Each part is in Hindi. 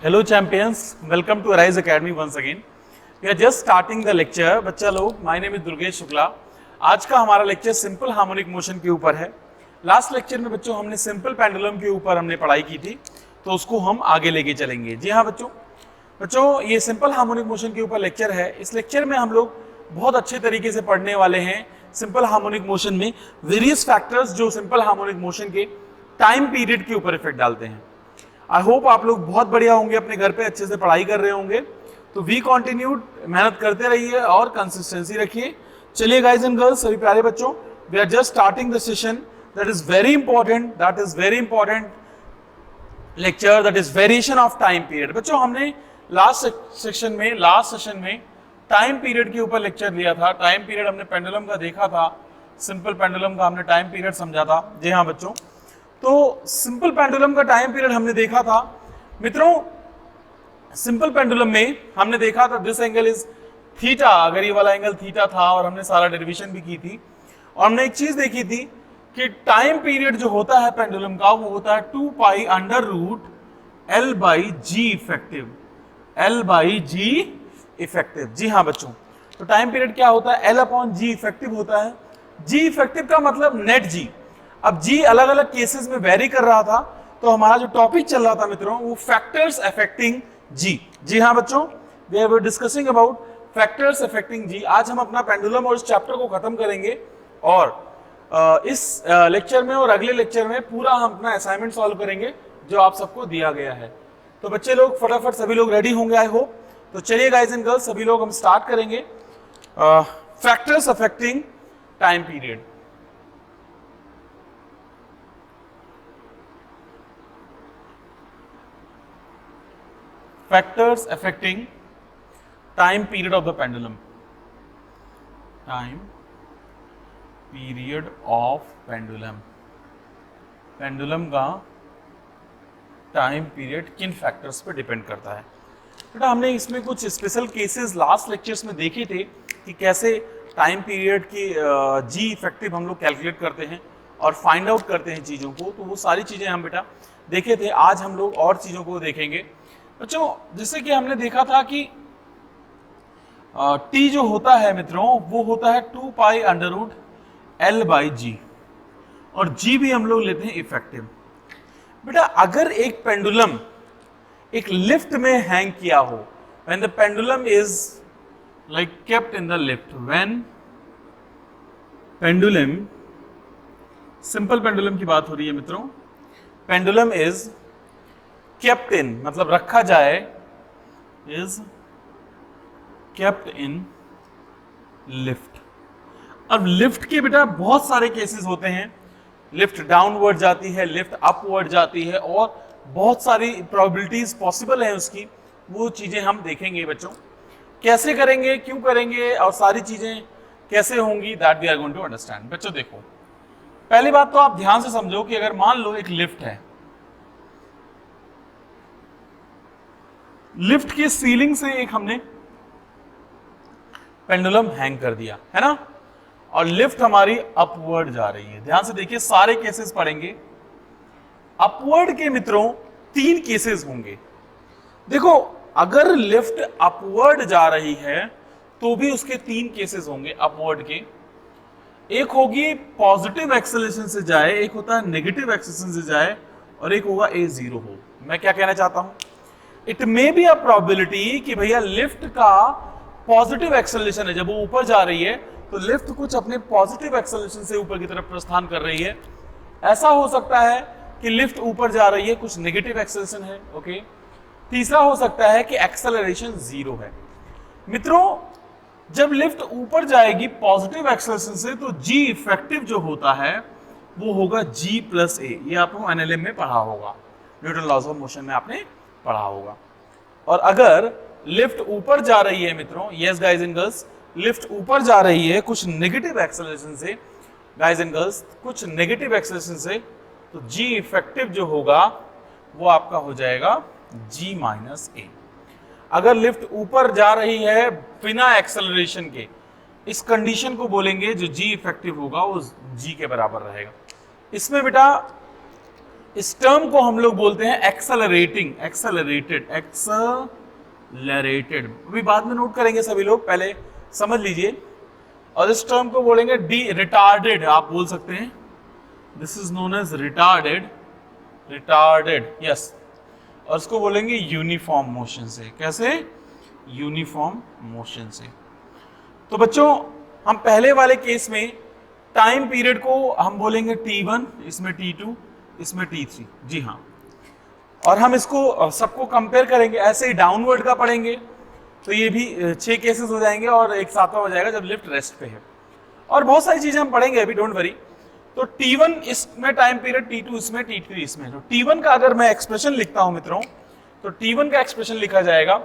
Hello champions, welcome to Arise Academy once again. We are just starting the lecture. बच्चा लोग, my name is Durgesh Shukla. आज का हमारा लेक्चर सिंपल हार्मोनिक मोशन के ऊपर है. लास्ट लेक्चर में बच्चों हमने सिंपल पेंडुलम के ऊपर हमने पढ़ाई की थी, तो उसको हम आगे लेके चलेंगे. जी हाँ बच्चों ये सिंपल हार्मोनिक मोशन के ऊपर लेक्चर है. इस लेक्चर में हम लोग बहुत अच्छे तरीके से पढ़ने वाले हैं सिंपल हार्मोनिक मोशन में वेरियस फैक्टर्स जो सिंपल हार्मोनिक मोशन के टाइम पीरियड के ऊपर इफेक्ट डालते हैं. आई होप आप लोग बहुत बढ़िया होंगे, अपने घर पे अच्छे से पढ़ाई कर रहे होंगे. तो वी कंटिन्यूड, मेहनत करते रहिए और कंसिस्टेंसी रखिए. चलिए गाइज एंड गर्ल्स, सभी प्यारे बच्चों, we are just starting the session that is very important lecture, that is variation of time period. बच्चों हमने लास्ट सेशन में टाइम पीरियड के ऊपर लेक्चर लिया था. टाइम पीरियड हमने पेंडुलम का देखा था, सिंपल पेंडुलम का हमने टाइम पीरियड समझा था. जी हाँ बच्चों, तो सिंपल पेंडुलम का टाइम पीरियड हमने देखा था. मित्रों सिंपल पेंडुलम में हमने देखा था दिस एंगल इज थीटा, अगर ये वाला एंगल थीटा था, और हमने सारा डेरिवेशन भी की थी. और हमने एक चीज देखी थी कि टाइम पीरियड जो होता है पेंडुलम का वो होता है 2 pi under root L by g effective. L by g effective. जी हाँ बच्चों, तो टाइम पीरियड क्या होता है? L अपॉन जी इफेक्टिव होता है. जी इफेक्टिव का मतलब नेट जी. अब जी अलग अलग केसेस में वेरी कर रहा था, तो हमारा जो टॉपिक चल रहा था मित्रों वो फैक्टर्स अफेक्टिंग जी. जी हाँ बच्चों, we are discussing about factors affecting g. आज हम अपना पेंडुलम और इस चैप्टर को खत्म करेंगे, और इस लेक्चर में और अगले लेक्चर में पूरा हम अपना असाइनमेंट सॉल्व करेंगे जो आप सबको दिया गया है. तो बच्चे लोग फटाफट सभी लोग रेडी होंगे आई होप. तो चलिए गाइज एंड गर्ल्स, सभी लोग हम स्टार्ट करेंगे factors affecting time period. Factors affecting time period of the pendulum. Time period of pendulum. Pendulum का टाइम पीरियड किन फैक्टर्स पे डिपेंड करता है? बेटा हमने इसमें कुछ स्पेशल केसेस लास्ट लेक्चर्स में देखे थे कि कैसे टाइम पीरियड की जी इफेक्टिव हम लोग कैलकुलेट करते हैं और फाइंड आउट करते हैं चीज़ों को. तो वो सारी चीज़ें हम बेटा देखे थे. आज हम लोग और चीज़ों को देखेंगे. बच्चों जैसे कि हमने देखा था कि टी जो होता है मित्रों वो होता है 2 pi under root L by g, और जी भी हम लोग लेते हैं इफेक्टिव. बेटा अगर एक पेंडुलम एक लिफ्ट में हैंग किया हो, when the pendulum is like kept in the lift, when pendulum, simple pendulum की बात हो रही है मित्रों, पेंडुलम इज केप्ट इन मतलब रखा जाए, इज केप्ट इन लिफ्ट. अब लिफ्ट के बेटा बहुत सारे केसेस होते हैं. लिफ्ट डाउनवर्ड जाती है, लिफ्ट अपवर्ड जाती है, और बहुत सारी प्रोबेबिलिटीज पॉसिबल है उसकी. वो चीजें हम देखेंगे बच्चों, कैसे करेंगे, क्यों करेंगे, और सारी चीजें कैसे होंगी, that we are going to understand. बच्चों देखो, पहली बात तो आप ध्यान से समझो कि अगर मान लो एक लिफ्ट है, लिफ्ट के सीलिंग से एक हमने पेंडुलम हैंग कर दिया है ना, और लिफ्ट हमारी अपवर्ड जा रही है. ध्यान से देखिए, सारे केसेस पढ़ेंगे. अपवर्ड के मित्रों 3 केसेस होंगे. देखो अगर लिफ्ट अपवर्ड जा रही है तो भी उसके 3 केसेस होंगे अपवर्ड के. एक होगी पॉजिटिव एक्सेलरेशन से जाए, एक होता है नेगेटिव एक्सेलरेशन से जाए, और एक होगा A0 हो. मैं क्या कहना चाहता हूं, it may be a probability कि भैया लिफ्ट का पॉजिटिव एक्सेलरेशन है, जब वो ऊपर जा रही है तो लिफ्ट कुछ अपने पॉजिटिव एक्सेलरेशन से ऊपर की तरफ प्रस्थान कर रही है. ऐसा हो सकता है कि लिफ्ट ऊपर जा रही है, कुछ नेगेटिव एक्सेलरेशन है. ओके. तीसरा हो सकता है कि एक्सेलरेशन 0 है. मित्रों जब लिफ्ट ऊपर जाएगी पॉजिटिव एक्सेलरेशन से, तो जी इफेक्टिव जो होता है वो होगा G प्लस A. ये आपको NLM में पढ़ा होगा, न्यूटन लॉज ऑफ मोशन में आपने पढ़ा होगा. और अगर लिफ्ट ऊपर जा रही है मित्रों, yes guys and girls, lift ऊपर जा रही है कुछ नेगेटिव एक्सेलरेशन से, गाइज एंड गर्ल्स, कुछ नेगेटिव एक्सेलरेशन से, तो जी इफेक्टिव जो होगा वो आपका हो जाएगा G माइनस A. अगर लिफ्ट ऊपर जा रही है बिना एक्सेलरेशन के, इस कंडीशन को बोलेंगे जो जी इफेक्टिव होगा वो G के बराबर रहेगा. इसमें बेटा इस टर्म को हम लोग बोलते हैं एक्सेलरेटिंग, एक्सेलरेटेड। अभी बाद में नोट करेंगे सभी लोग, पहले समझ लीजिए। और इस टर्म को बोलेंगे डी रिटार्डेड, आप बोल सकते हैं, this is known as retarded, yes. और इसको बोलेंगे यूनिफॉर्म मोशन से। कैसे? यूनिफॉर्म मोशन से। तो बच्चों हम पहले वाले केस में टाइम पीरियड को हम बोलेंगे T1, इसमें T2, इसमें T3, जी हाँ। और हम इसको सबको कंपेयर करेंगे, ऐसे ही डाउनवर्ड का पढ़ेंगे तो ये भी 6 केसेस हो जाएंगे और एक सातवां हो जाएगा जब लिफ्ट रेस्ट पे है। और बहुत सारी चीजें हम पढ़ेंगे अभी, डोंट वरी। तो T1 इसमें टाइम पीरियड, T2 इसमें, T3 इसमें। तो T1 का अगर मैं एक्सप्रेशन लिखता हूं मित्रों, तो T1 का एक्सप्रेशन लिखा जाएगा,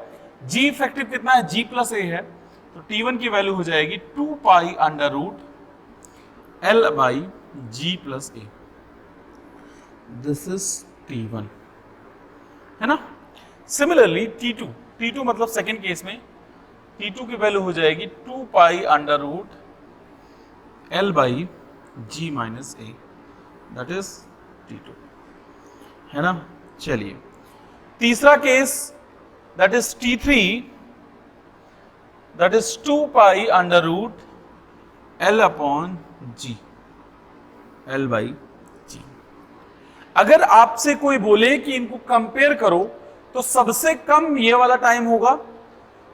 G इफेक्टिव कितना है? G प्लस ए है, तो T1 की वैल्यू हो जाएगी 2 pi under root L by G plus a. This is T1, है ना। सिमिलरली T2 मतलब सेकेंड केस में T2 की वैल्यू हो जाएगी 2 pi under root L by G minus a, that is T2, है ना। चलिए तीसरा case that is T3, that is 2 pi under root L upon G, L by G। अगर आपसे कोई बोले कि इनको कंपेयर करो तो सबसे कम ये वाला टाइम होगा,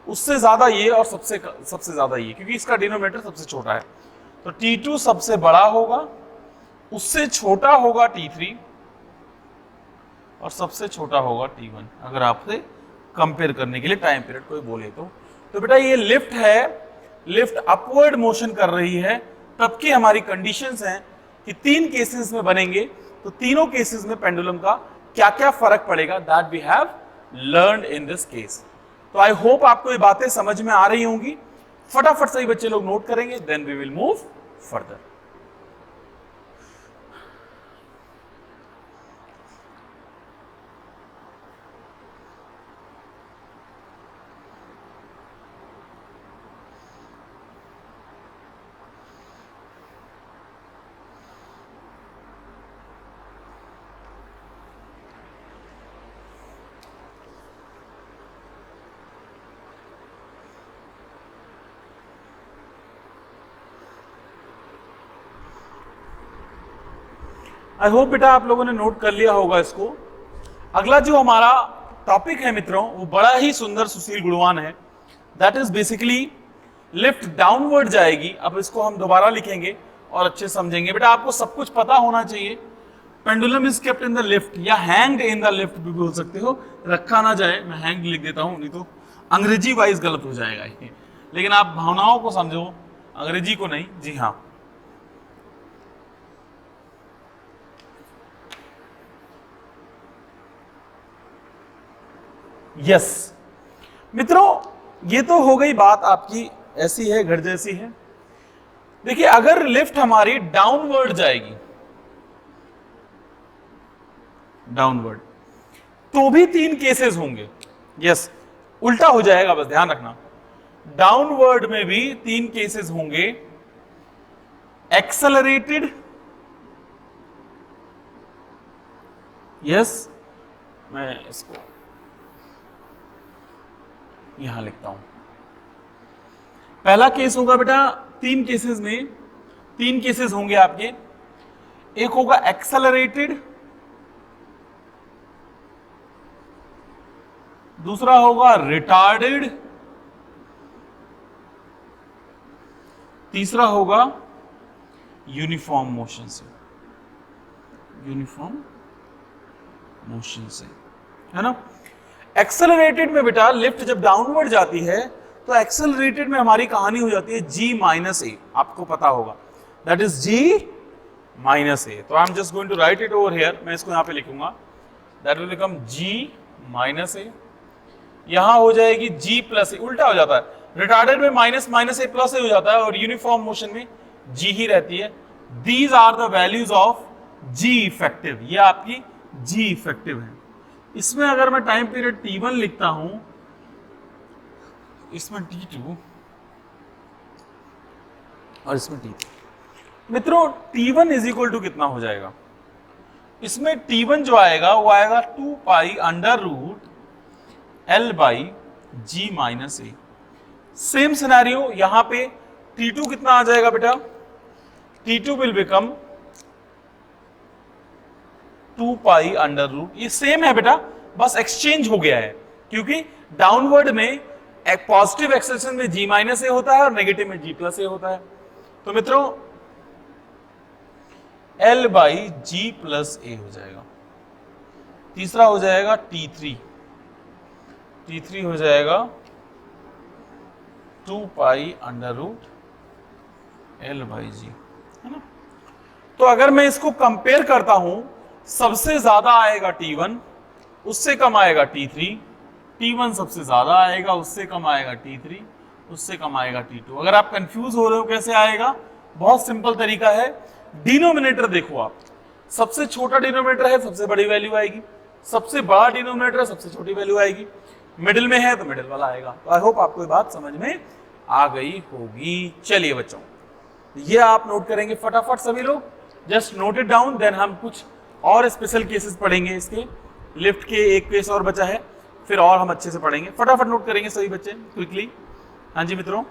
उससे ज्यादा ये, और सबसे ज्यादा ये, क्योंकि इसका डिनोमिनेटर सबसे छोटा है। तो T2 सबसे बड़ा होगा, उससे छोटा होगा T3 और सबसे छोटा होगा T1, अगर आपसे कंपेयर करने के लिए टाइम पीरियड कोई बोले तो बेटा ये लिफ्ट है, लिफ्ट अपवर्ड मोशन कर रही है, तब की हमारी कंडीशंस हैं कि 3 केसेस में बनेंगे। तो तीनों केसेस में पेंडुलम का क्या क्या फर्क पड़ेगा, that we have learned in this case. तो आई होप आपको ये बातें समझ में आ रही होंगी। फटाफट से ही बच्चे लोग नोट करेंगे, then we will move further. I hope बेटा आप लोगों ने नोट कर लिया होगा इसको। अगला जो हमारा टॉपिक है मित्रों, वो बड़ा ही सुंदर सुशील गुणवान है। That is basically lift downward जाएगी। अब इसको हम दोबारा लिखेंगे और अच्छे समझेंगे। बेटा आपको सब कुछ पता होना चाहिए। Pendulum is kept in the lift, या हैंग्ड इन द लिफ्ट भी बोल सकते हो, रखा ना जाए। मैं हैंग लिख देता हूं, नहीं तो अंग्रेजी वाइज गलत हो जाएगा ये। लेकिन आप भावनाओं को समझो, अंग्रेजी को नहीं। जी हाँ, यस मित्रों, ये तो हो गई बात आपकी, ऐसी है घर जैसी है। देखिए अगर लिफ्ट हमारी डाउनवर्ड जाएगी, डाउनवर्ड, तो भी 3 केसेस होंगे। यस, उल्टा हो जाएगा, बस ध्यान रखना। डाउनवर्ड में भी 3 केसेस होंगे, एक्सेलरेटेड, यस, मैं इसको यहां लिखता हूं। पहला केस होगा बेटा, 3 केसेस में 3 केसेस होंगे आपके। एक होगा एक्सेलरेटेड, दूसरा होगा रिटार्डेड, तीसरा होगा यूनिफॉर्म मोशन से, यूनिफॉर्म मोशन से, है ना। एक्सेलरेटेड में बेटा लिफ्ट जब डाउनवर्ड जाती है तो एक्सेलरेटेड में हमारी कहानी हो जाती है G माइनस ए, आपको पता होगा, that is G minus a. तो I am just going to write it over here, मैं इसको यहां पे लिखूंगा, that will become G minus a. यहां हो जाएगी G प्लस ए, उल्टा हो जाता है, रिटार्डेड में minus minus a plus a हो जाता है, और यूनिफॉर्म मोशन में G ही रहती है। These are the values of G effective, ये आपकी G इफेक्टिव है। इसमें अगर मैं टाइम पीरियड T1 लिखता हूं, इसमें T2 और इसमें T3। मित्रों T1 इज इक्वल टू कितना हो जाएगा? इसमें T1 जो आएगा वो आएगा 2 pi under root L by G minus a. Same scenario यहां पे T2 कितना आ जाएगा बेटा, T2 will become 2 pi under root, ये सेम है बेटा, बस एक्सचेंज हो गया है, क्योंकि डाउनवर्ड में एक पॉजिटिव एक्सेलेरेशन में G माइनस ए होता है और नेगेटिव में G प्लस ए होता है। तो मित्रों L by G plus a हो जाएगा। तीसरा हो जाएगा T3 हो जाएगा 2 pi under root L by G, है ना। तो अगर मैं इसको कंपेयर करता हूं, सबसे ज्यादा आएगा T1, उससे कम आएगा T3, T1 सबसे ज्यादा आएगा, उससे कम आएगा T3, उससे कम आएगा T2। अगर आप कंफ्यूज हो रहे हो कैसे आएगा, बहुत सिंपल तरीका है, डिनोमिनेटर देखो आप, सबसे छोटा डिनोमिनेटर है सबसे बड़ी वैल्यू आएगी, सबसे बड़ा डिनोमिनेटर है सबसे छोटी वैल्यू आएगी, मिडिल में है तो मिडिल वाला आएगा। तो आई होप आपको ये बात समझ में आ गई होगी। चलिए बच्चों, ये आप नोट करेंगे फटाफट सभी लोग, जस्ट नोट इट डाउन, देन हम कुछ और स्पेशल केसेस पढ़ेंगे। इसके लिफ्ट के एक केस और बचा है, फिर और हम अच्छे से पढ़ेंगे। फटाफट नोट करेंगे सभी बच्चे क्विकली। हाँ जी मित्रों,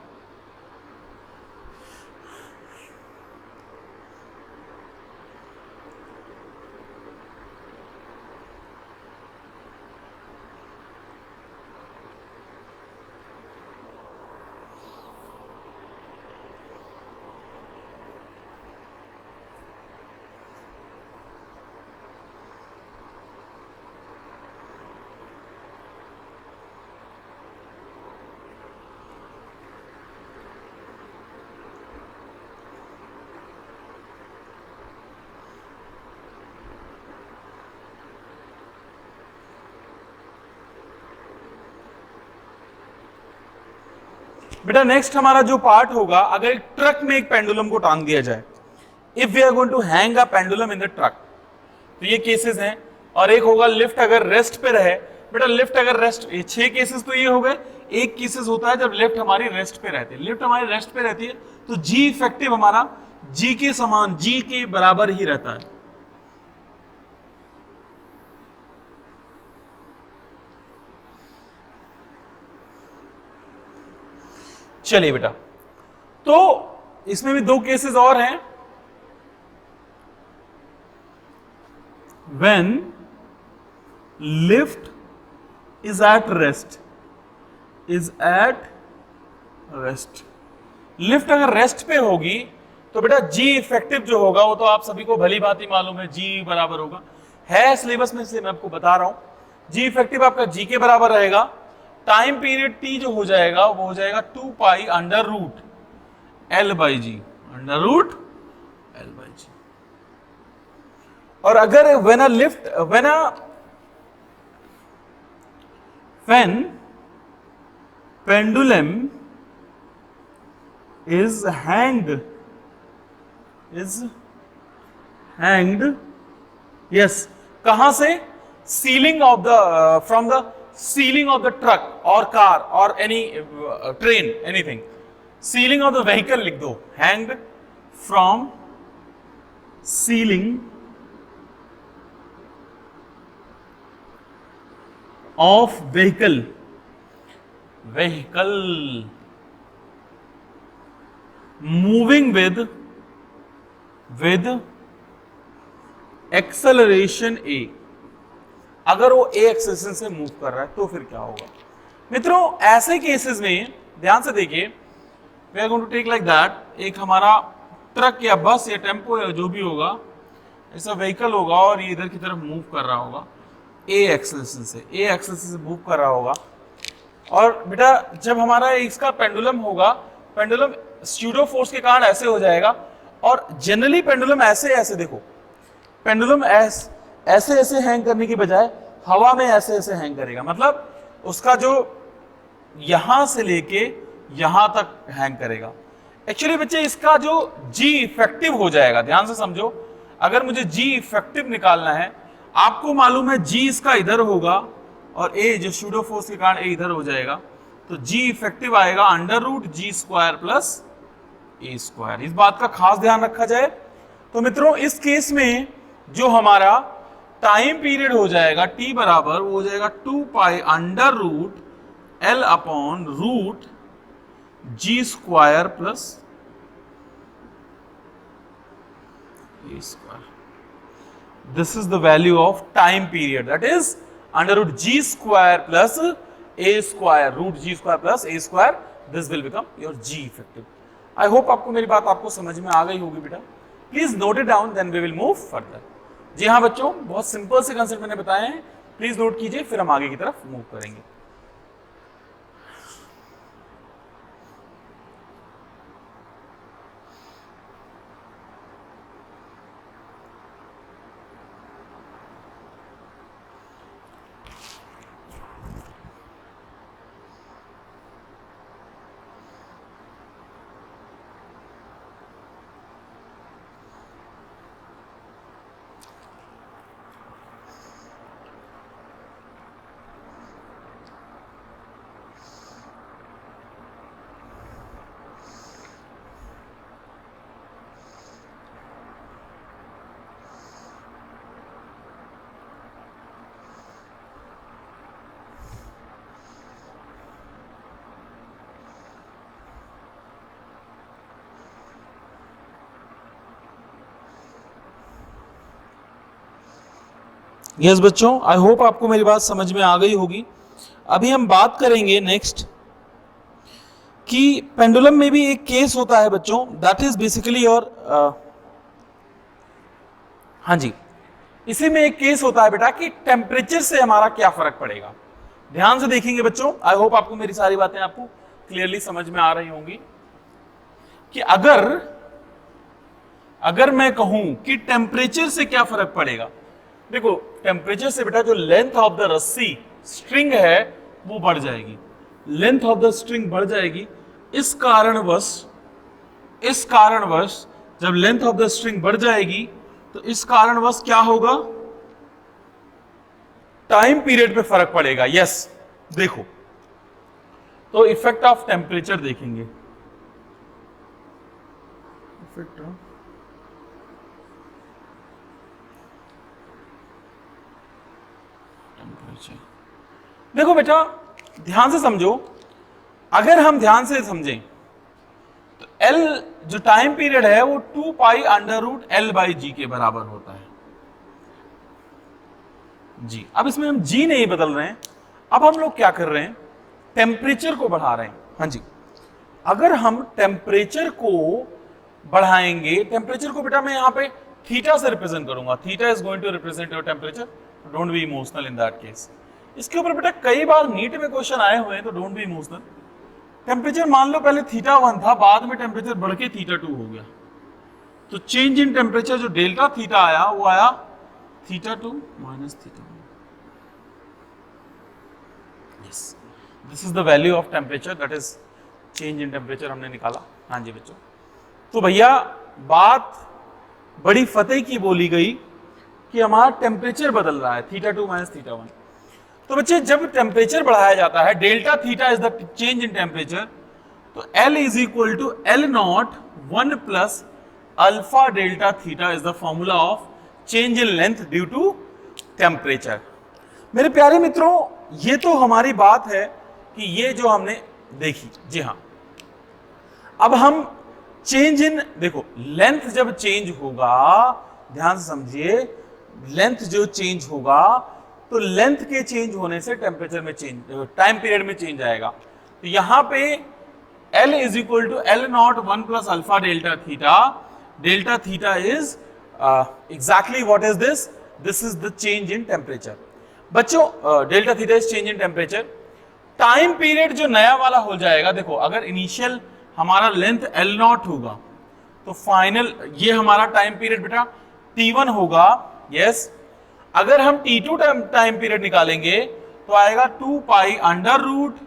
बेटा नेक्स्ट हमारा जो पार्ट होगा, अगर एक ट्रक में एक पेंडुलम को टांग दिया जाए, if we are going to hang a pendulum in the truck, तो ये केसेस हैं। और एक होगा लिफ्ट अगर रेस्ट पे रहे। बेटा लिफ्ट अगर रेस्ट, ये 6 केसेस तो ये हो गए। एक केसेस होता है जब लिफ्ट हमारी रेस्ट पे रहती है। लिफ्ट हमारी रेस्ट पे रहती है तो जी इफेक्टिव हमारा जी के समान, जी के बराबर ही रहता है। चलिए बेटा, तो इसमें भी 2 केसेस और हैं। When lift is at rest, lift अगर रेस्ट पे होगी तो बेटा जी इफेक्टिव जो होगा वो तो आप सभी को भली बात ही मालूम है, जी बराबर होगा, है सिलेबस में, इसलिए मैं आपको बता रहा हूं। जी इफेक्टिव आपका जी के बराबर रहेगा। टाइम पीरियड टी जो हो जाएगा वो हो जाएगा 2 pi under root L by g, under root L by g. और अगर when pendulum is hanged, yes, कहां से, ceiling of the from the ceiling of the truck और कार और any train, anything, ceiling of the vehicle लिख दो, hanged from ceiling of vehicle moving with acceleration a. अगर वो ए एक्सेलरेशन से मूव कर रहा है तो फिर क्या होगा मित्रों, ऐसे केसेस में ध्यान से देखिए, we are going to take like that, एक हमारा ट्रक या बस या टेम्पो या जो भी होगा, ऐसा व्हीकल होगा और ये इधर की तरफ मूव कर रहा होगा ए एक्सेलरेशन से मूव कर रहा होगा। और बेटा जब हमारा इसका पेंडुलम होगा, पेंडुलम स्यूडो फोर्स के कारण ऐसे हो जाएगा, और जनरली पेंडुलम ऐसे देखो, पेंडुलम ऐसे हैंग करने की बजाय हवा में ऐसे हैंग करेगा, मतलब उसका जो यहां से लेके यहां तक हैंग करेगा। एक्चुअली बच्चे इसका जो जी इफेक्टिव हो जाएगा, ध्यान से समझो, अगर मुझे जी इफेक्टिव निकालना है, आपको मालूम है जी इसका इधर होगा और ए जो स्यूडो फोर्स के कारण ए इधर हो जाएगा, तो जी इफेक्टिव आएगा under root G square plus a square. इस बात का खास ध्यान रखा जाए। तो मित्रों इस केस में जो हमारा टाइम पीरियड हो जाएगा t बराबर वो हो जाएगा 2 pi under root L upon root G square plus a square. This is the value of time period, that is under root g square plus a square, root g square plus a square. This will become your g effective. I hope आपको मेरी बात आपको समझ में आ गई होगी बेटा. Please note it down, then we will move further. जी हाँ बच्चों, बहुत सिंपल से कंसेप्ट मैंने बताए हैं, प्लीज नोट कीजिए, फिर हम आगे की तरफ मूव करेंगे. यस बच्चों, आई होप आपको मेरी बात समझ में आ गई होगी. अभी हम बात करेंगे नेक्स्ट कि पेंडुलम में भी एक केस होता है बच्चों, दैट इज बेसिकली योर हाँ जी, इसी में एक केस होता है बेटा कि टेम्परेचर से हमारा क्या फर्क पड़ेगा. ध्यान से देखेंगे बच्चों, आई होप आपको मेरी सारी बातें आपको क्लियरली समझ में आ रही होंगी कि अगर मैं कहूं कि टेम्परेचर से क्या फर्क पड़ेगा. देखो, टेम्परेचर से बेटा जो लेंथ ऑफ द रस्सी स्ट्रिंग है वो बढ़ जाएगी, लेंथ ऑफ द स्ट्रिंग बढ़ जाएगी. इस कारणवश जब लेंथ ऑफ द स्ट्रिंग बढ़ जाएगी तो इस कारणवश क्या होगा, टाइम पीरियड पे फर्क पड़ेगा. यस, देखो तो इफेक्ट ऑफ टेम्परेचर देखेंगे. इफेक्ट ऑफ देखो बेटा, ध्यान से समझो. अगर हम ध्यान से समझें तो L जो टाइम पीरियड है वो 2 pi under root L by g के बराबर होता है जी. अब इसमें हम जी नहीं बदल रहे हैं, अब हम लोग क्या कर रहे हैं, टेम्परेचर को बढ़ा रहे हैं. हाँ जी, अगर हम टेम्परेचर को बढ़ाएंगे, टेम्परेचर को बेटा मैं यहां पे थीटा से रिप्रेजेंट करूंगा. Theta is going to represent your temperature, don't be emotional in that case. इसके ऊपर बेटा कई बार नीट में क्वेश्चन आए हुए हैं, तो डोंट बी इमोशनल. टेम्परेचर मान लो पहले थीटा 1 था, बाद में टेम्परेचर बढ़ के थीटा 2 हो गया, तो चेंज इन टेम्परेचर जो डेल्टा थीटा आया वो आया theta 2 minus theta 1. Yes, this is the value of temperature, that is change in temperature हमने निकाला. हाँ जी बच्चों, तो भैया बात बड़ी फतेह की बोली गई कि हमारा टेम्परेचर बदल रहा है, थीटा 2 माइनस थीटा 1. तो बच्चे जब टेम्परेचर बढ़ाया जाता है, delta theta is the change in temperature, तो L is equal to L not 1 plus alpha delta theta is the formula of change in length due to temperature. मेरे प्यारे मित्रों, ये तो हमारी बात है कि ये जो हमने देखी. जी हाँ, अब हम चेंज इन, देखो लेंथ जब चेंज होगा, ध्यान से समझिए, लेंथ जो चेंज होगा तो लेंथ के चेंज होने से टेम्परेचर में चेंज, टाइम पीरियड में चेंज आएगा. तो यहां पे L is equal to L not 1 plus alpha delta theta. Delta theta is exactly what is this, this is the change in temperature. बच्चों delta theta is change in temperature. Time period जो नया वाला हो जाएगा, देखो अगर इनिशियल हमारा लेंथ L नॉट होगा तो फाइनल ये हमारा टाइम पीरियड बेटा T1 होगा. यस, अगर हम T2 टाइम पीरियड निकालेंगे तो आएगा 2 pi under root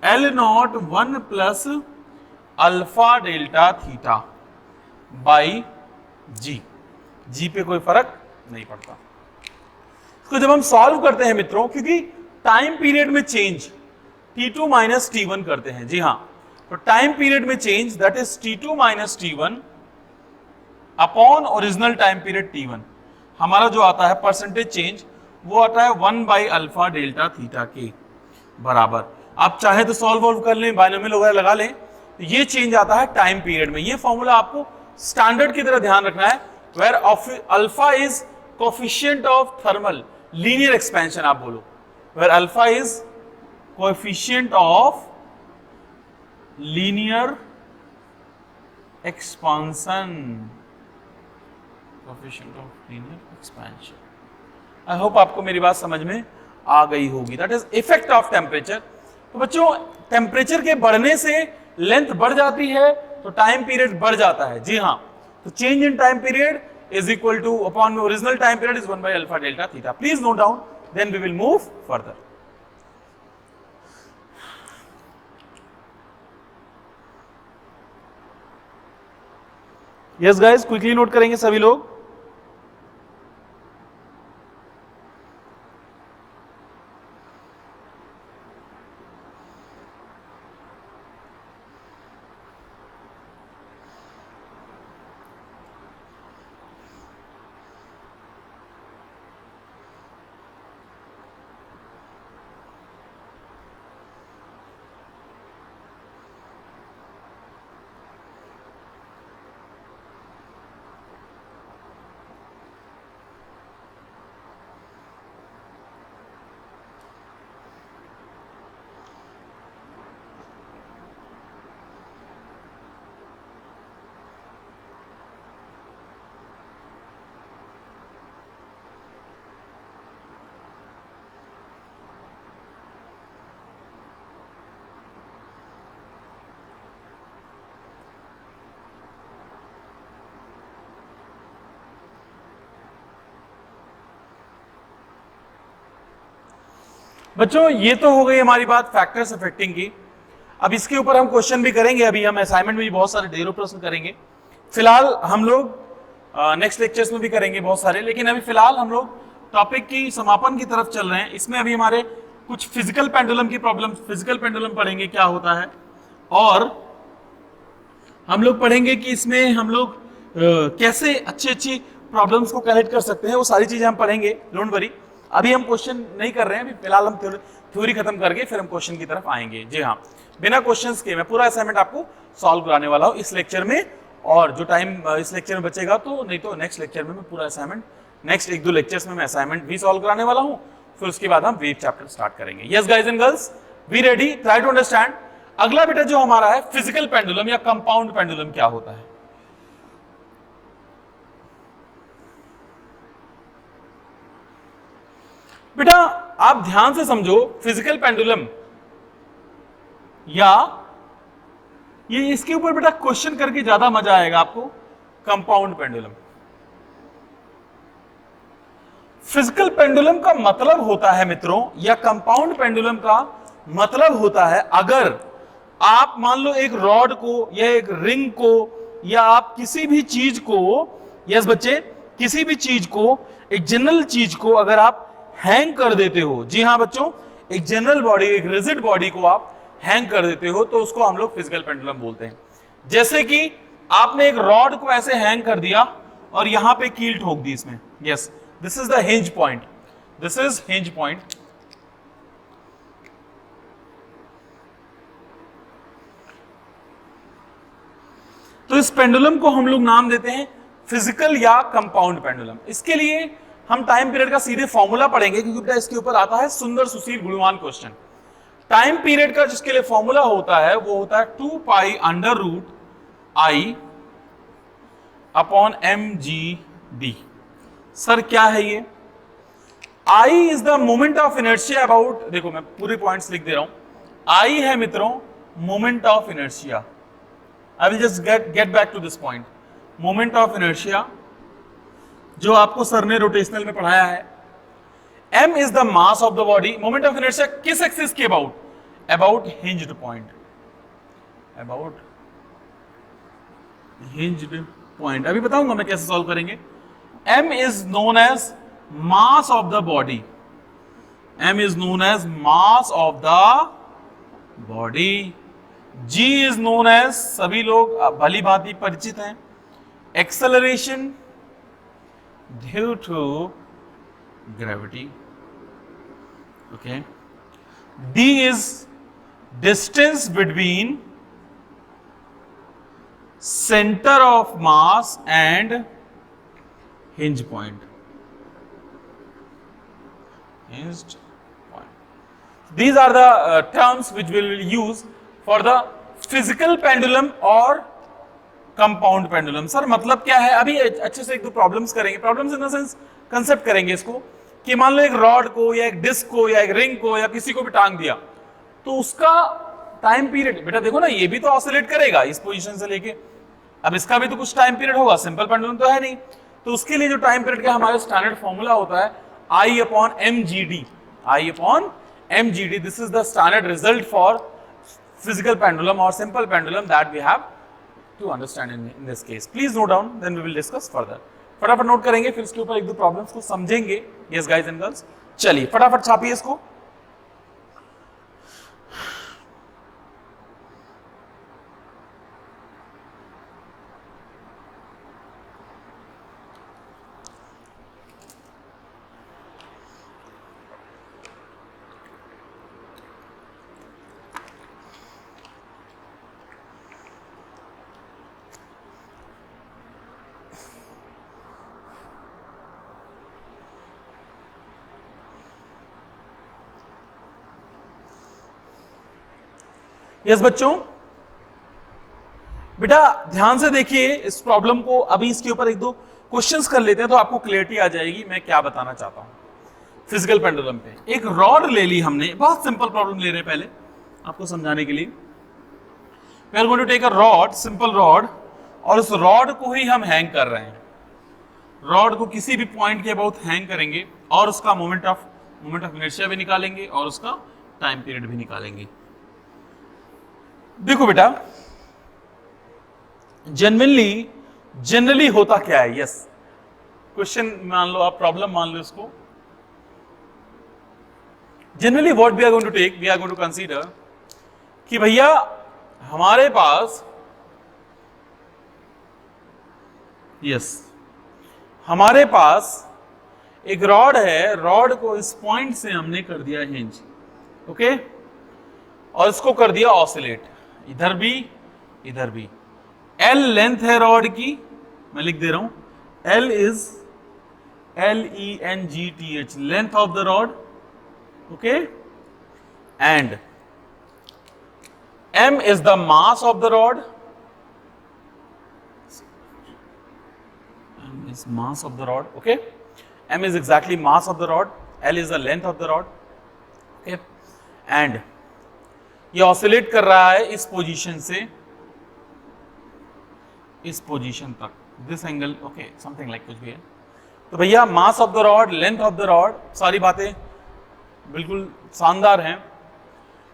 L not 1 plus alpha delta theta by g. G पे कोई फर्क नहीं पड़ता. इसको जब हम सॉल्व करते हैं मित्रों, क्योंकि टाइम पीरियड में चेंज T2 माइनस T1 करते हैं. जी हाँ, तो टाइम पीरियड में change that is T2 minus T1 upon original time period T1. हमारा जो आता है परसेंटेज चेंज वो आता है 1/अल्फा डेल्टा थीटा के बराबर। आप चाहे तो सॉल्व वॉल्व कर लें, बायनोमियल वगैरह लगा लें, तो ये चेंज आता है टाइम पीरियड में। ये फॉर्मूला आपको स्टैंडर्ड की तरह ध्यान रखना है, where alpha is coefficient of thermal linear expansion, आप बोलो where alpha is coefficient of linear expansion, coefficient of linear expansion. I hope आपको मेरी बात समझ में आ गई होगी। That is effect of temperature. तो बच्चों टेम्परेचर के बढ़ने से लेंथ बढ़ जाती है तो टाइम पीरियड बढ़ जाता है। जी हाँ, तो change in time period is equal to upon original time period is alpha delta theta. Please note down, then we will move further. Yes guys, quickly note करेंगे सभी लोग। बच्चों ये तो हो गई हमारी बात फैक्टर्स अफेक्टिंग की। अब इसके ऊपर हम क्वेश्चन भी करेंगे, अभी हम असाइनमेंट में भी बहुत सारे ढेरों प्रश्न करेंगे। फिलहाल हम लोग नेक्स्ट लेक्चर्स में भी करेंगे बहुत सारे, लेकिन अभी फिलहाल हम लोग टॉपिक की समापन की तरफ चल रहे हैं। इसमें अभी हमारे कुछ फिजिकल पेंडुलम की प्रॉब्लम, फिजिकल पेंडुलम पढ़ेंगे क्या होता है, और हम लोग पढ़ेंगे कि इसमें हम लोग कैसे अच्छी अच्छी प्रॉब्लम्स को कनेक्ट कर सकते हैं। वो सारी चीजें हम पढ़ेंगे, डोंट वरी। अभी हम क्वेश्चन नहीं कर रहे हैं, अभी फिलहाल हम थ्योरी खत्म करके फिर हम क्वेश्चन की तरफ आएंगे। जी हाँ, बिना क्वेश्चंस के मैं पूरा असाइनमेंट आपको सॉल्व कराने वाला हूँ इस लेक्चर में, और जो टाइम इस लेक्चर में बचेगा तो नहीं तो नेक्स्ट लेक्चर में मैं पूरा असाइनमेंट, नेक्स्ट 1-2 लेक्चर्स में मैं असाइनमेंट भी सॉल्व कराने वाला हूँ। फिर उसके बाद हम वेव चैप्टर स्टार्ट करेंगे। Yes guys and girls, be ready, try to understand. अगला बेटा जो हमारा है फिजिकल पेंडुलम या कंपाउंड पेंडुलम क्या होता है। बेटा आप ध्यान से समझो, फिजिकल पेंडुलम या ये इसके ऊपर बेटा क्वेश्चन करके ज्यादा मजा आएगा आपको। कंपाउंड पेंडुलम, फिजिकल पेंडुलम का मतलब होता है मित्रों, या कंपाउंड पेंडुलम का मतलब होता है अगर आप मान लो एक रॉड को या एक रिंग को या आप किसी भी चीज को, यस बच्चे, किसी भी चीज को, एक जनरल चीज को अगर आप हैंग कर देते हो। जी हाँ बच्चों, एक जनरल बॉडी, एक रिजिड बॉडी को आप हैंग कर देते हो तो उसको हम लोग फिजिकल पेंडुलम बोलते हैं। जैसे कि आपने एक रॉड को ऐसे हैंग कर दिया और यहां पे कील ठोक दी इसमें। Yes, this is the hinge point, this is hinge point. तो इस पेंडुलम को हम लोग नाम देते हैं फिजिकल या कंपाउंड पेंडुलम। इसके लिए हम टाइम पीरियड का सीधे फॉर्मूला पढ़ेंगे, क्योंकि इसके ऊपर आता है सुंदर सुशील गुणवान क्वेश्चन। टाइम पीरियड का जिसके लिए फॉर्मूला होता है वो होता है 2π√I अपॉन mgd। सर क्या है ये? I is the moment of inertia about, देखो मैं पूरे पॉइंट्स लिख दे रहा हूं। I है मित्रों moment of inertia. I will just get back to this point. Moment of inertia जो आपको सर ने रोटेशनल में पढ़ाया है। m is the mass of the body. मोमेंट ऑफ इनर्शिया किस एक्सिस के about? About hinged point, about hinged point. अभी बताऊंगा मैं कैसे सॉल्व करेंगे। m is known as mass of the body, m is known as mass of the body. g is known as, सभी लोग भली भांति परिचित हैं, acceleration due to gravity. Okay, d is distance between centre of mass and hinge point. Hinged point. These are the terms which we will use for the physical pendulum और compound pendulum। सर मतलब क्या है? अभी अच्छे से एक दो प्रॉब्लम्स करेंगे, problems in the sense concept करेंगे इसको, कि मान लो एक रॉड को या एक डिस्क को या एक रिंग को या किसी को भी टांग दिया, तो उसका टाइम पीरियड, बेटा देखो ना, ये भी तो ऑसिलेट करेगा इस पोजीशन से लेके, अब इसका भी तो कुछ टाइम पीरियड होगा, सिंपल पेंडुलम तो है नहीं। तो उसके लिए जो टाइम पीरियड का हमारा स्टैंडर्ड फॉर्मूला होता है I upon mgd, I upon mgd. This is the standard result for physical pendulum or simple pendulum that we have to understand in this case. Please note down, then we will discuss further. फटाफट नोट करेंगे, फिर इसके ऊपर एक दो प्रॉब्लम्स को समझेंगे। Yes guys and girls, चलिए फटाफट छापिए इसको। यस बच्चों, बेटा ध्यान से देखिए इस प्रॉब्लम को। अभी इसके ऊपर एक दो क्वेश्चंस कर लेते हैं तो आपको क्लियरिटी आ जाएगी मैं क्या बताना चाहता हूं। फिजिकल पेंडुलम पे एक रॉड ले ली हमने, बहुत सिंपल प्रॉब्लम ले रहे हैं पहले आपको समझाने के लिए। We are going to take a rod, simple rod, और उस रॉड को ही हम हैंग कर रहे हैं। रॉड को किसी भी पॉइंट के अबाउट हैंग करेंगे और उसका मोमेंट ऑफ इनर्शिया भी निकालेंगे और उसका टाइम पीरियड भी निकालेंगे। देखो बेटा, जनरली होता क्या है? यस, क्वेश्चन मान लो आप, प्रॉब्लम मान लो इसको। Generally what we are going to take, we are going to consider कि भैया हमारे पास, यस, हमारे पास एक रॉड है, रॉड को इस पॉइंट से हमने कर दिया हिंज, ओके, और इसको कर दिया ऑसिलेट, इधर भी। L लेंथ है रॉड की, मैं लिख दे रहा हूं, L is LENGTH, length of the rod, okay, and M is the mass of the rod, M is mass of the rod, okay, M is exactly mass of the rod, L is the length of the rod, okay, and ये ऑसिलेट कर रहा है इस पोजीशन से इस पोजीशन तक, this angle, okay, something like कुछ भी है। तो भैया मास of the rod, length of the rod, सारी बातें बिल्कुल शानदार हैं।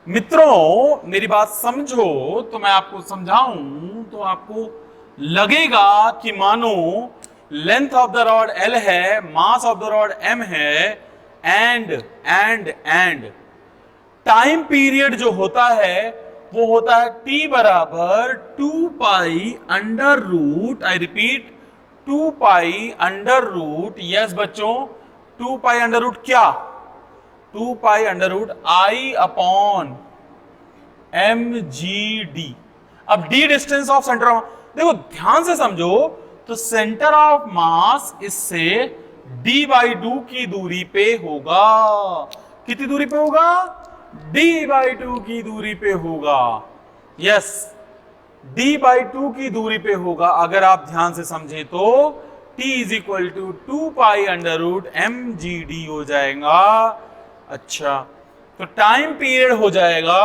मित्रों मेरी बात समझो, तो मैं आपको समझाऊं तो आपको लगेगा कि मानो length of the rod L है, mass of the rod M है, एंड टाइम पीरियड जो होता है वो होता है T बराबर 2 pi under root, I repeat 2 pi under root, yes बच्चों 2 पाई अंडर रूट क्या, 2 pi under root I upon mgd। अब d distance of centre of, देखो ध्यान से समझो, तो सेंटर ऑफ मास इससे d/2 की दूरी पे होगा। कितनी दूरी पे होगा? d/2 की दूरी पे होगा, यस, d/2 की दूरी पे होगा। अगर आप ध्यान से समझें तो t is equal to 2 pi under root mgd हो जाएगा। अच्छा, तो टाइम पीरियड हो जाएगा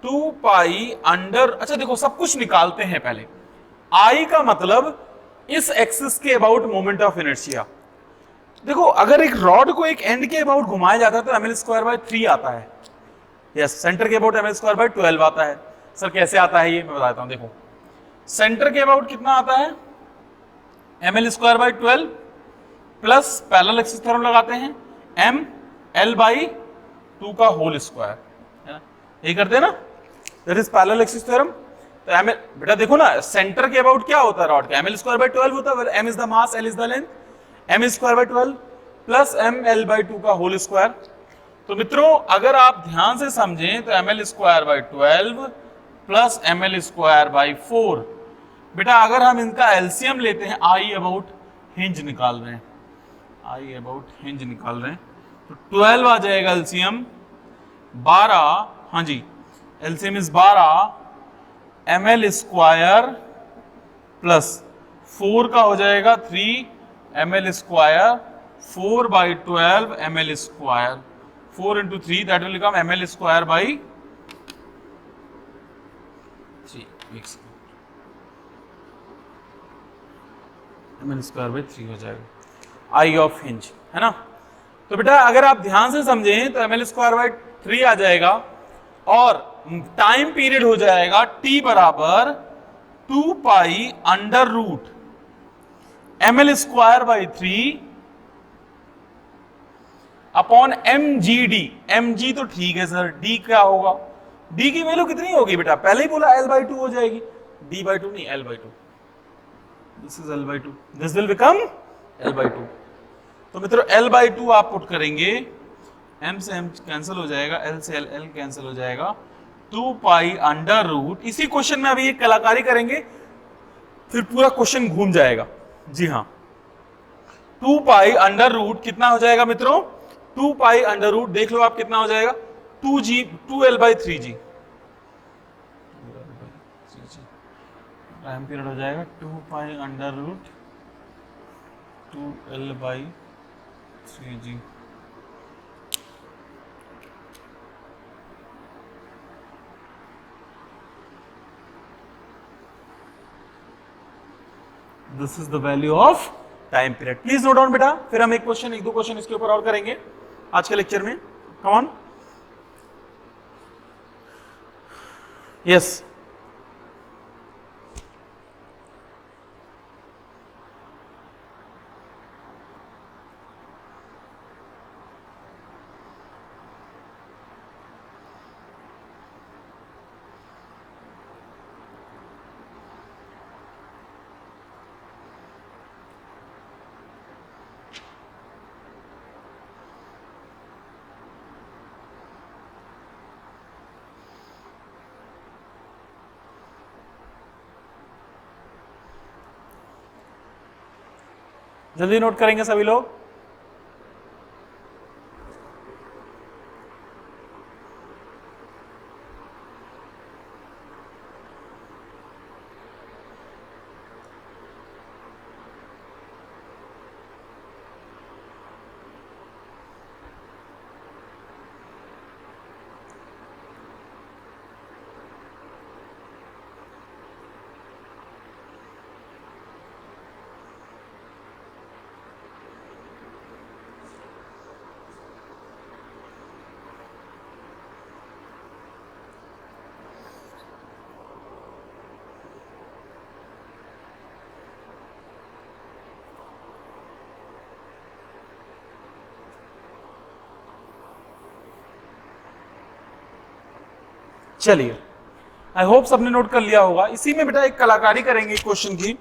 2 पाई अंडर, अच्छा देखो सब कुछ निकालते हैं पहले। I का मतलब इस एक्सिस के अबाउट मोमेंट ऑफ इनर्शिया। देखो अगर एक रॉड को एक एंड के अबाउट घुमाया जाता है तो ml²/3 आता है, यस, सेंटर के अबाउट ml²/12 आता है। सर कैसे आता है ये मैं बताता हूं। देखो सेंटर के अबाउट कितना आता है, ml²/12 plus parallel axis theorem लगाते हैं ml/2 का होल स्क्वायर, यही करते हैं ना, that is parallel axis theorem. तो ml, बेटा देखो ना सेंटर के अबाउट क्या होता है रॉड का, ml²/12 होता है, m is the mass, l is the length, M square by 12 plus M L by 2 का होल स्क्वायर। तो मित्रों अगर आप ध्यान से समझें तो M L square by 12 plus M L square by 4। बेटा अगर हम इनका एलसीएम लेते हैं, आई अबाउट हिंज निकाल रहे हैं, आई अबाउट हिंज निकाल रहे हैं, तो 12 आ जाएगा एलसीएम 12, हाँ जी LCM is 12 M L square plus 4 का हो जाएगा 3 M L square 4 by 12 M L square, 4 into 3 that will become ml square by 3, ml square by 3 हो जाएगा आई ऑफ हिंज, है ना। तो बेटा अगर आप ध्यान से समझें तो ml स्क्वायर बाई 3 आ जाएगा और टाइम पीरियड हो जाएगा t बराबर 2 pi under root ml square by 3 upon mgd। mg तो ठीक है सर, d क्या होगा, d की वैल्यू कितनी होगी बेटा, पहले ही बोला l बाई 2 हो जाएगी, d बाई 2 नहीं l by 2, this is l by 2, this will become l by 2। तो मित्रों l बाई 2 आप पुट करेंगे, m से m कैंसिल हो जाएगा, l से l कैंसिल हो जाएगा, 2 पाई अंडर रूट। इसी क्वेश्चन में अभी एक कलाकारी करेंगे फिर पूरा क्वेश्चन घूम जाएगा। जी हाँ, 2 पाई अंडर रूट कितना हो जाएगा मित्रों, 2 पाई अंडर रूट देख लो आप कितना हो जाएगा, 2l by 3g, time period हो जाएगा 2 pi under root 2l by 3g। This is the value of time period. Please note down बेटा, फिर हम एक दो क्वेश्चन इसके ऊपर और करेंगे आज के लेक्चर में। कम ऑन, यस जल्दी नोट करेंगे सभी लोग। चलिए, आई होप सबने नोट कर लिया होगा। इसी में बेटा एक कलाकारी करेंगे क्वेश्चन की।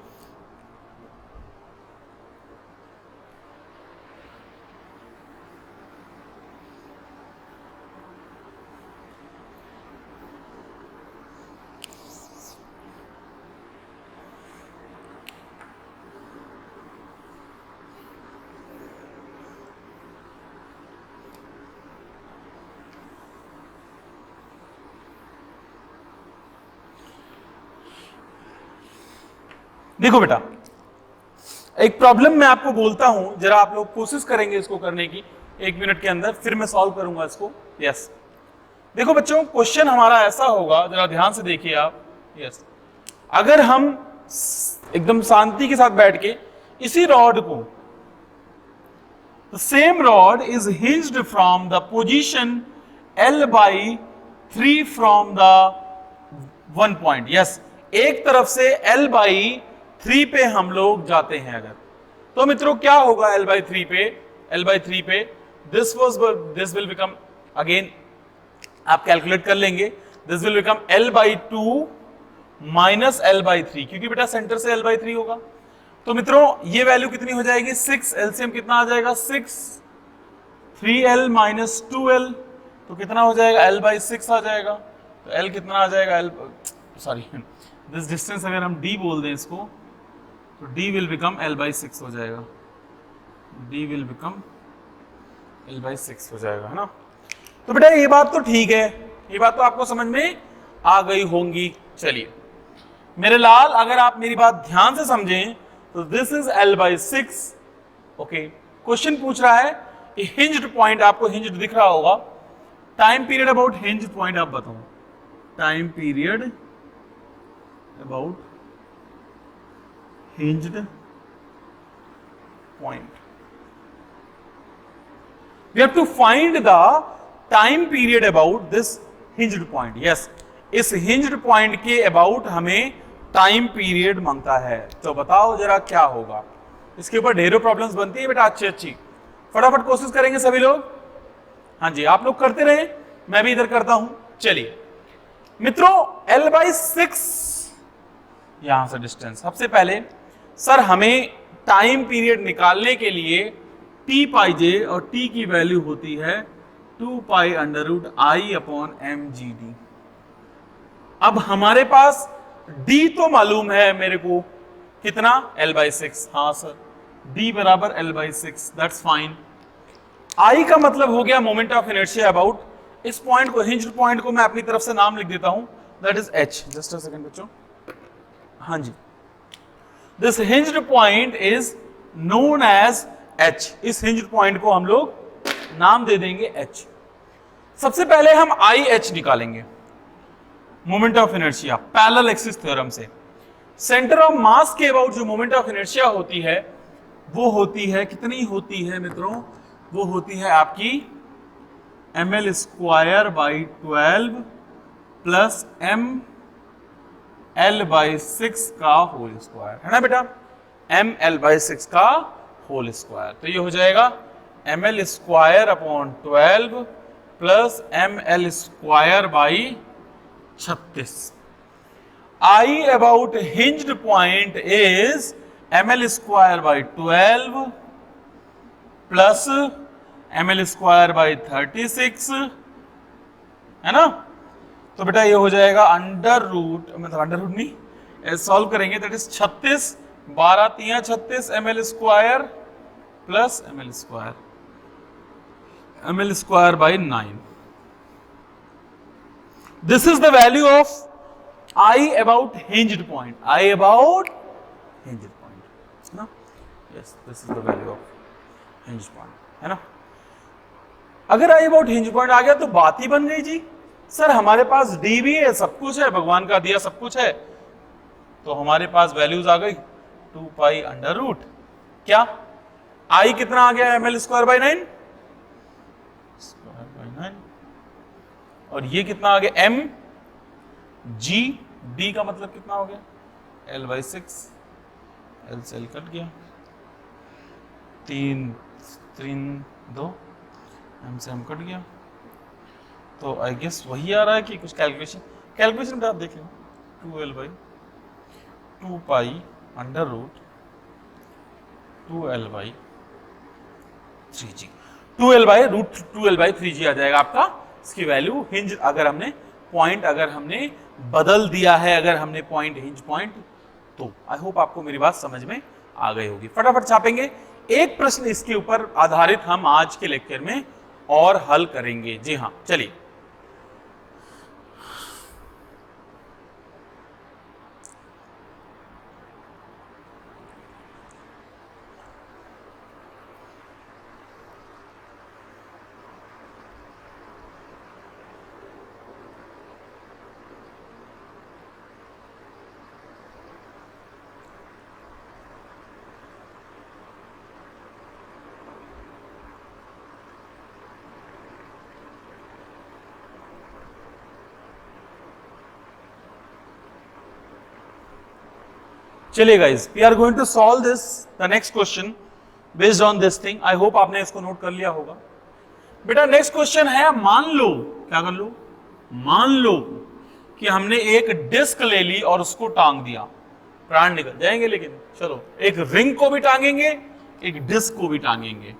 देखो बेटा, एक प्रॉब्लम मैं आपको बोलता हूं, जरा आप लोग कोशिश करेंगे इसको करने की 1 मिनट के अंदर, फिर मैं सॉल्व करूंगा इसको। यस, देखो बच्चों, क्वेश्चन हमारा ऐसा होगा, जरा ध्यान से देखिए आप। यस, अगर हम एकदम शांति के साथ बैठ के इसी रॉड को, the same rod is hinged from the position L by 3 from the 1 point. Yes, एक तरफ से L बाई 3 पे हम लोग जाते हैं अगर, तो मित्रों क्या होगा L बाई 3 पे, L बाई 3 पे दिस विल बिकम, अगेन आप कैलकुलेट कर लेंगे, this will become L by 2 minus L by 3, क्योंकि बेटा सेंटर से L बाई 3 होगा, तो मित्रों ये वैल्यू कितनी हो जाएगी 6, एलसीएम कितना आ जाएगा 6, 3l माइनस 2l, तो कितना हो जाएगा l बाई 6 आ जाएगा। तो l कितना आ जाएगा l, सॉरी दिस डिस्टेंस अगर हम d बोल दें इसको तो d will become l by 6 हो जाएगा, d will become l by 6 हो जाएगा, है ना। तो बेटा ये बात तो ठीक है, ये बात तो आपको समझ में आ गई होंगी। चलिए मेरे लाल, अगर आप मेरी बात ध्यान से समझें तो this is l by 6। Okay, question पूछ रहा है हिंज्ड पॉइंट, आपको हिंज्ड दिख रहा होगा, time period about hinged point आप बताओ, time period about hinged point. We have to find the time period about this hinged point. Yes, इस hinged point के about हमें टाइम पीरियड मांगता है। तो बताओ जरा क्या होगा। इसके ऊपर ढेरों प्रॉब्लम्स बनती है बेटा, अच्छी अच्छी। फटाफट कोशिश करेंगे सभी लोग। हाँ जी, आप लोग करते रहे, मैं भी इधर करता हूं। चलिए मित्रों, L बाई 6 यहां से डिस्टेंस। सबसे पहले सर हमें टाइम पीरियड निकालने के लिए t पाई जे, और t की वैल्यू होती है 2 pi under root I upon M G D. अब हमारे पास d तो मालूम है मेरे को, कितना l बाई 6। हाँ सर, d बराबर l by 6, that's fine. I का मतलब हो गया मोमेंट ऑफ इनर्शिया अबाउट, इस पॉइंट को, हिंज्ड पॉइंट को मैं अपनी तरफ से नाम लिख देता हूं, that is h। Just a second बच्चों, हाँ जी, this hinged point is known as h। इस हिंज्ड पॉइंट को हम लोग नाम दे देंगे h। सबसे पहले हम IH निकालेंगे, moment of inertia, parallel axis theorem से। सेंटर ऑफ मास के अबाउट जो मोमेंट ऑफ इनर्शिया होती है वो होती है, कितनी होती है मित्रों, वो होती है आपकी ml square by 12 plus ml by 6 का होल स्क्वायर, है ना बेटा, ml बाई 6 का होल स्क्वायर। तो ये हो जाएगा ml square upon 12 plus ml square by 36। I about hinged point is ml square by 12 plus ml square by 36, है ना। तो बेटा ये हो जाएगा अंडर रूट, मतलब अंडर रूट नहीं, सॉल्व करेंगे that is 36, 12 3 36 ml square plus ml square by 9। This is the value of I about hinged point, I about hinged point, है ना। Yes, this is the value of hinged point, है ना। अगर I about hinged point आ गया तो बात ही बन गई जी। सर हमारे पास D भी है, सब कुछ है, भगवान का दिया सब कुछ है, तो हमारे पास वैल्यूज आ गई 2 पाई अंडर रूट, क्या I कितना आ गया ml स्क्वायर बाई 9, और ये कितना आ गया m g, d का मतलब कितना हो गया l बाई 6, l से l कट गया, 3 2 m से m कट गया, तो आई गेस वही आ रहा है कि कुछ कैलकुलेशन पे आप देख लो, 2l by 2 pi under root 2l by 3g, 2l by root 2l by 3g आ जाएगा आपका इसकी वैल्यू। हिंज अगर हमने पॉइंट, अगर हमने बदल दिया है, अगर हमने पॉइंट हिंज पॉइंट, तो आई होप आपको मेरी बात समझ में आ गई होगी। फटाफट छापेंगे, एक प्रश्न इसके ऊपर आधारित हम आज के लेक्चर में और हल करेंगे। जी हाँ, चलिए चलिए guys, we are going to solve this the next question based on this thing. I hope आपने इसको नोट कर लिया होगा। बेटा नेक्स्ट क्वेश्चन है, मान लो, क्या कर लो, मान लो कि हमने एक डिस्क ले ली और उसको टांग दिया। प्राण निकल जाएंगे। लेकिन चलो एक रिंग को भी टांगेंगे, एक डिस्क को भी टांगेंगे।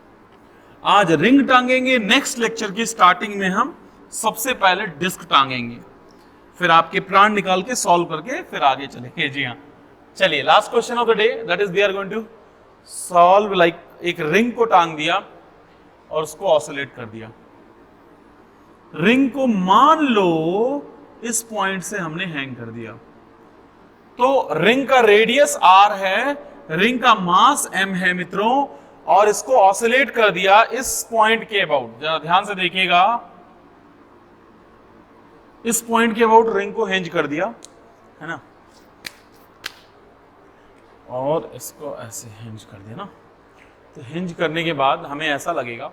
आज रिंग टांगेंगे, नेक्स्ट लेक्चर की स्टार्टिंग में हम सबसे पहले डिस्क टांगेंगे, फिर आपके प्राण निकाल के सॉल्व करके फिर आगे चलेंगे। जी हाँ, चलिए last question of the day, that is we are going to solve like एक रिंग को टांग दिया और उसको ऑसिलेट कर दिया। रिंग को मान लो इस पॉइंट से हमने हैंग कर दिया, तो रिंग का रेडियस r है, रिंग का मास m है मित्रों, और इसको ऑसिलेट कर दिया इस पॉइंट के अबाउट। जरा ध्यान से देखिएगा, इस पॉइंट के अबाउट रिंग को हिंज कर दिया, है ना, और इसको ऐसे हिंज कर दिया ना। तो हिंज करने के बाद हमें ऐसा लगेगा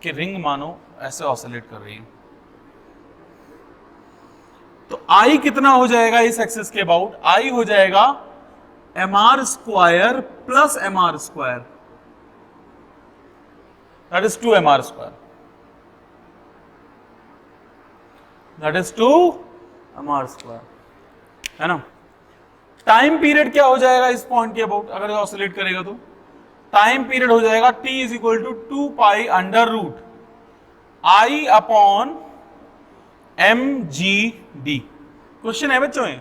कि रिंग मानो ऐसे ऑसिलेट कर रही है। तो I कितना हो जाएगा इस एक्सिस के अबाउट? I हो जाएगा mr square plus mr square, that is 2mr square, that is 2mr square, है ना। टाइम पीरियड क्या हो जाएगा इस पॉइंट के अबाउट अगर ये ऑसिलेट करेगा? तो टाइम पीरियड हो जाएगा t is equal to 2 pi under root I upon mgd। Question है बच्चों ये,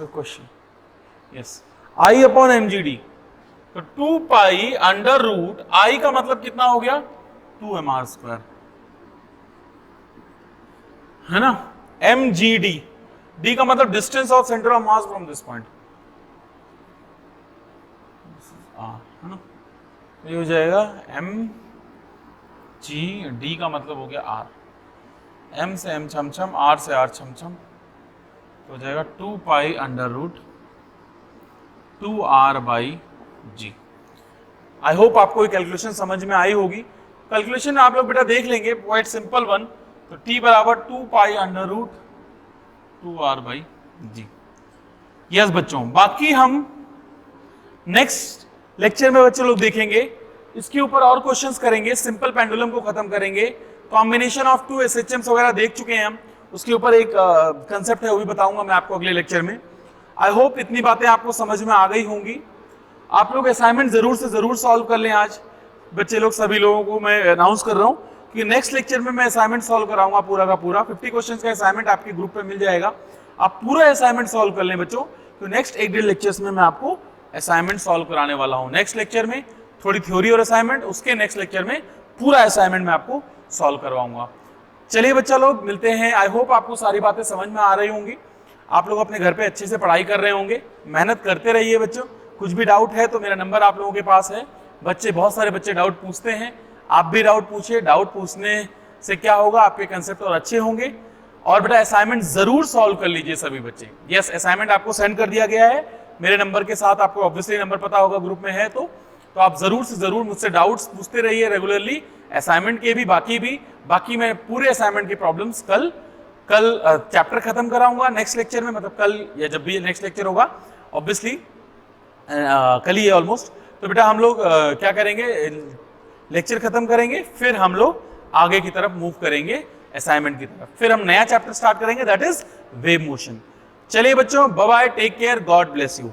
question, yes, I upon mgd। तो 2 पाई अंडर रूट I का मतलब कितना हो गया? 2mr स्क्वायर, है ना। mgd, d का मतलब distance of centre of mass from this point, है ना। ये हो जाएगा mgd का मतलब हो गया r, m से m छमछम, r से r छमछम, तो हो जाएगा 2 pi under root 2r by G. I hope आपको ये कैलकुलेशन समझ में आई होगी। कैलकुलेशन आप लोग बेटा देख लेंगे, क्वाइट सिंपल वन। तो t बराबर 2 pi under root 2r by G. Yes बच्चों, बाकी हम नेक्स्ट लेक्चर में बच्चे लोग देखेंगे, इसके ऊपर और क्वेश्चंस करेंगे, सिंपल पेंडुलम को खत्म करेंगे, कॉम्बिनेशन ऑफ 2 SHMs वगैरह देख चुके हैं हम, उसके ऊपर एक कंसेप्ट है वो भी बताऊंगा मैं आपको अगले लेक्चर में। आई होप इतनी बातें आपको समझ में आ गई होंगी। आप लोग असाइनमेंट जरूर से जरूर सॉल्व कर लें आज। बच्चे लोग सभी लोगों को मैं अनाउंस कर रहा हूँ कि नेक्स्ट लेक्चर में मैं असाइनमेंट सॉल्व कराऊंगा पूरा का पूरा। 50 क्वेश्चंस का असाइनमेंट आपके ग्रुप पे मिल जाएगा, आप पूरा असाइनमेंट सॉल्व कर लें बच्चों। तो नेक्स्ट 1-1.5 लेक्चर्स में मैं आपको असाइनमेंट सॉल्व कराने वाला हूँ। नेक्स्ट लेक्चर में थोड़ी थ्योरी और असाइनमेंट, उसके नेक्स्ट लेक्चर में पूरा असाइनमेंट मैं आपको सॉल्व करवाऊंगा। चलिए बच्चा लोग मिलते हैं। आई होप आपको सारी बातें समझ में आ रही होंगी, आप लोग अपने घर पे अच्छे से पढ़ाई कर रहे होंगे, मेहनत करते रहिए बच्चों। कुछ भी डाउट है तो मेरा नंबर आप लोगों के पास है। बच्चे, बहुत सारे बच्चे डाउट पूछते हैं, आप भी डाउट पूछिए। डाउट पूछने से क्या होगा, आपके कंसेप्ट और अच्छे होंगे। और बेटा असाइनमेंट जरूर सॉल्व कर लीजिए सभी बच्चे। यस, असाइनमेंट आपको सेंड कर दिया गया है मेरे नंबर के साथ, आपको ऑब्वियसली नंबर पता होगा ग्रुप में है तो आप जरूर से जरूर मुझसे डाउट्स पूछते रहिए रेगुलरली, असाइनमेंट के भी, बाकी मैं पूरे असाइनमेंट की प्रॉब्लम्स कल चैप्टर खत्म कराऊंगा नेक्स्ट लेक्चर में, मतलब कल या जब भी नेक्स्ट लेक्चर होगा, ऑब्वियसली कल ही है ऑलमोस्ट। तो बेटा हम लोग क्या करेंगे, लेक्चर खत्म करेंगे, फिर हम लोग आगे की तरफ मूव करेंगे असाइनमेंट की तरफ, फिर हम नया चैप्टर स्टार्ट करेंगे, दैट इज वेव मोशन। चलिए बच्चों, bye bye, take care, God bless you.